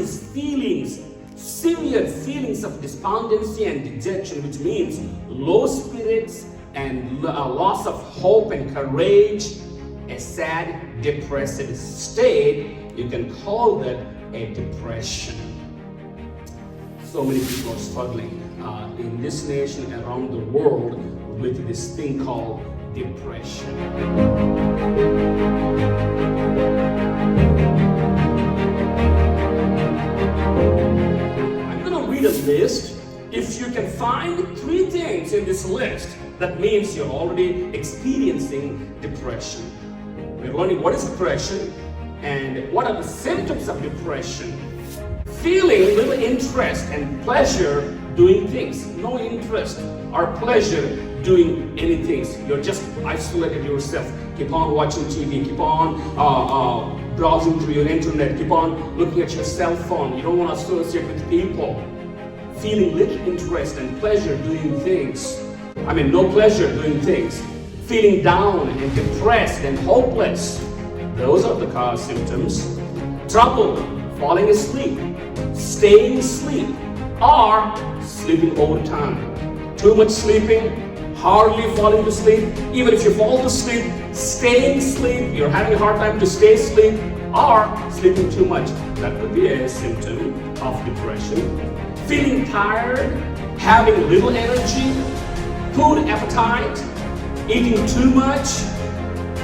these feelings, severe feelings of despondency and dejection, which means low spirits and loss of hope and courage, a sad, depressed state, you can call that a depression. So many people are struggling in this nation, around the world, with this thing called depression. I'm going to read a list. If you can find 3 things in this list, that means you're already experiencing depression. We're learning what is depression and what are the symptoms of depression. Feeling little interest and pleasure doing things. No interest or pleasure doing anything. You're just isolated yourself. Keep on watching TV. Keep on browsing through your internet. Keep on looking at your cell phone. You don't want to associate with people. Feeling little interest and pleasure doing things. No pleasure doing things. Feeling down and depressed and hopeless. Those are the cause symptoms. Trouble falling asleep, staying asleep, or sleeping over time. Too much sleeping, hardly falling to sleep. Even if you fall to sleep, staying asleep, you're having a hard time to stay asleep, or sleeping too much. That could be a symptom of depression. Feeling tired, having little energy, food appetite, eating too much,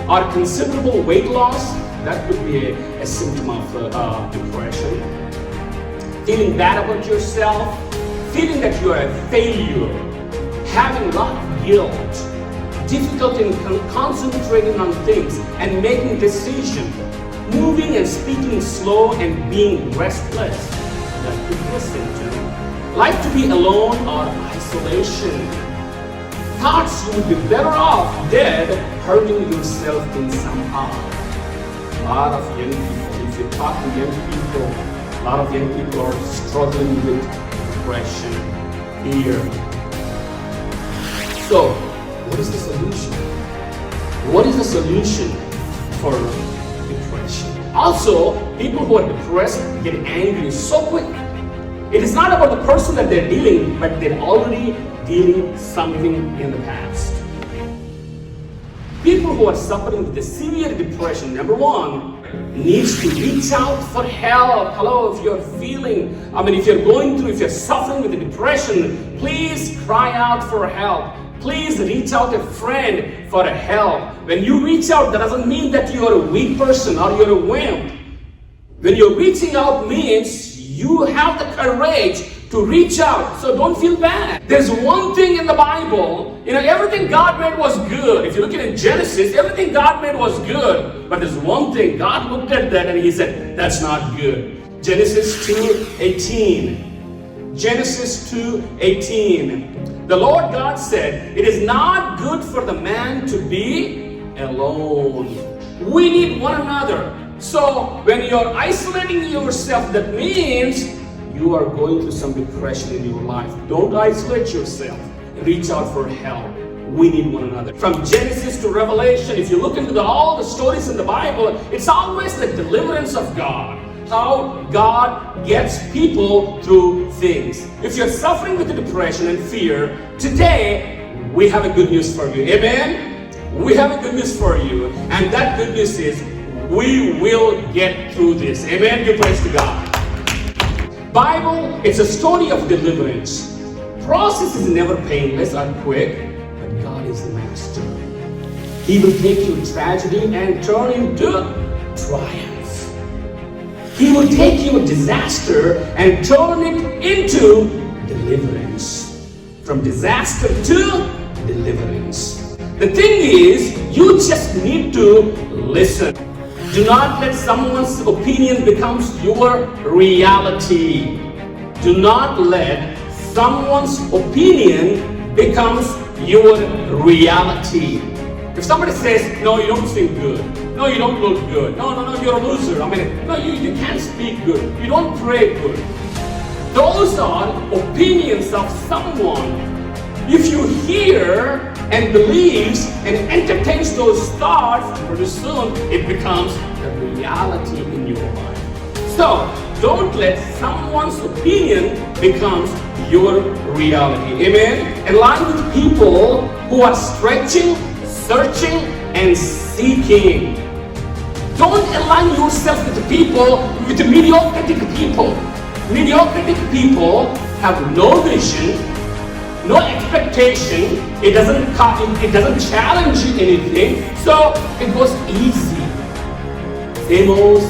or considerable weight loss, that could be a symptom of depression. Feeling bad about yourself, feeling that you are a failure, having a lot of guilt, difficulty in concentrating on things and making decisions, moving and speaking slow and being restless, that could be a symptom. Like to be alone or isolation. Thoughts you would be better off dead, hurting yourself in somehow. A lot of young people, if you talk to young people, a lot of young people are struggling with depression, fear. So, what is the solution? What is the solution for depression? Also, people who are depressed get angry so quick. It is not about the person that they're dealing, but they're already dealing something in the past. People who are suffering with the severe depression, number 1, needs to reach out for help. Hello, if you're feeling, if you're going through, if you're suffering with the depression, please cry out for help. Please reach out to a friend for help. When you reach out, that doesn't mean that you're a weak person or you're a wimp. When you're reaching out means you have the courage to reach out, so don't feel bad. There's one thing in the Bible, everything God made was good. If you look at it in Genesis, everything God made was good. But there's one thing, God looked at that and He said, that's not good. Genesis 2:18. Genesis 2:18. The Lord God said, it is not good for the man to be alone. We need one another. So when you're isolating yourself, that means you are going through some depression in your life. Don't isolate yourself. Reach out for help. We need one another. From Genesis to Revelation, if you look into all the stories in the Bible, it's always the deliverance of God. How God gets people through things. If you're suffering with depression and fear, today we have a good news for you. Amen? We have a good news for you. And that good news is we will get through this. Amen? Give praise to God. Bible, it's a story of deliverance. Process is never painless or quick, but God is the master. He will take your tragedy and turn into triumph. He will take your disaster and turn it into deliverance. From disaster to deliverance. The thing is, you just need to listen. Do not let someone's opinion become your reality. Do not let someone's opinion become your reality. If somebody says, no, you don't sing good. No, you don't look good. No, you're a loser. No, you can't speak good. You don't pray good. Those are opinions of someone. If you hear and believes and entertains those thoughts, pretty soon it becomes the reality in your life. So don't let someone's opinion becomes your reality. Amen. Align with people who are stretching, searching, and seeking. Don't align yourself with the people, with the mediocratic people. Mediocratic people have no vision, no expectation. It doesn't challenge you anything. So it goes easy. Same old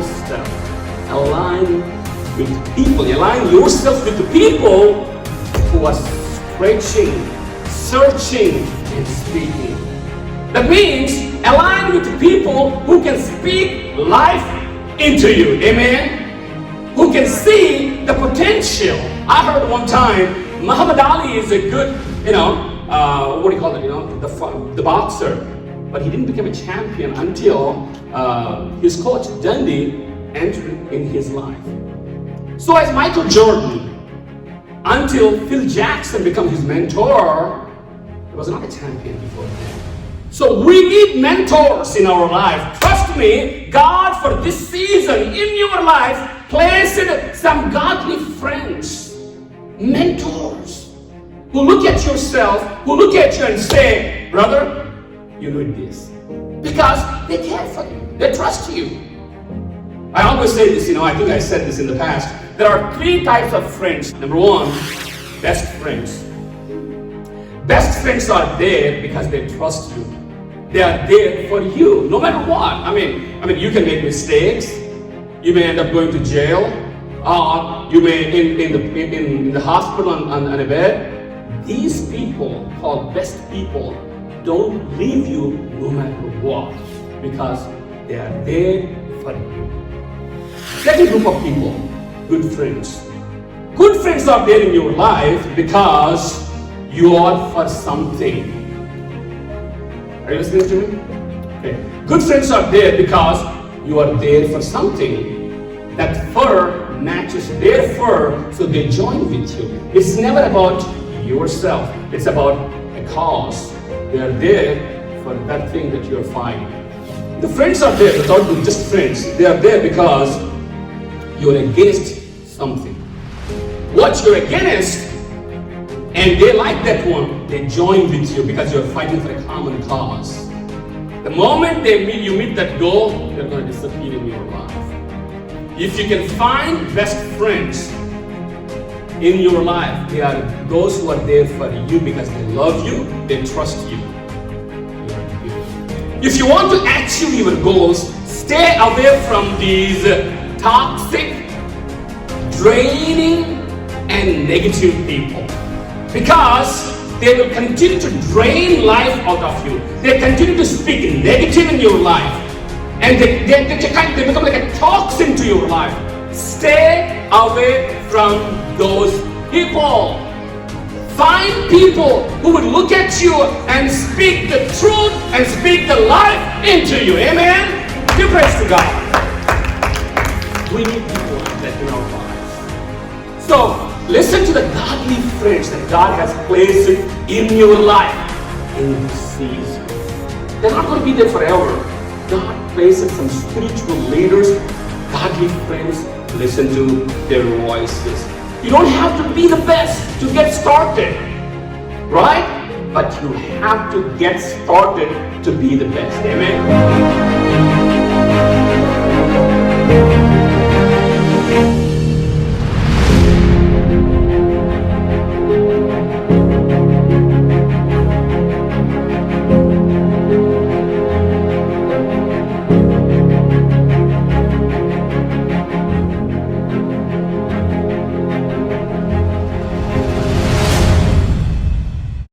stuff. Align with people. Align yourself with the people who are stretching, searching, and speaking. That means align with people who can speak life into you. Amen? Who can see the potential. I heard one time, Muhammad Ali is a good, what do you call it, the boxer. But he didn't become a champion until his coach Dundee entered in his life. So as Michael Jordan, until Phil Jackson became his mentor, he was not a champion before that. So we need mentors in our life. Trust me, God for this season in your life placed some godly friends, mentors, who look at yourself, who look at you and say, brother, you need this. Because they care for you, they trust you. I always say this, I think I said this in the past. There are 3 types of friends. Number 1, best friends. Best friends are there because they trust you. They are there for you, no matter what. I mean, you can make mistakes. You may end up going to jail. You may in the hospital on a bed. These people, called best people, don't leave you no matter what, because they are there for you. Second group of people, good friends. Good friends are there in your life because you are for something. Are you listening to me? Okay. Good friends are there because you are there for something. That fur matches their fur, so they join with you. It's never about yourself. It's about a cause. They are there for that thing that you are fighting. The friends are there without being just friends. They are there because you are against something. What you're against, and they like that one, they join with you because you're fighting for a common cause. The moment you meet that goal, they're going to disappear in your life. If you can find best friends in your life, they are those who are there for you because they love you, they trust you. If you want to achieve your goals, stay away from these toxic, draining, and negative people, because they will continue to drain life out of you. They continue to speak negative in your life, and they become like a toxin to your life. Stay away from those people. Find people who would look at you and speak the truth and speak the life into you. Amen? Give praise to God. We need people like that in our lives. So, listen to the godly friends that God has placed in your life in this season. They're not going to be there forever. God places some spiritual leaders, godly friends. Listen to their voices. You don't have to be the best to get started, right? But you have to get started to be the best. Amen?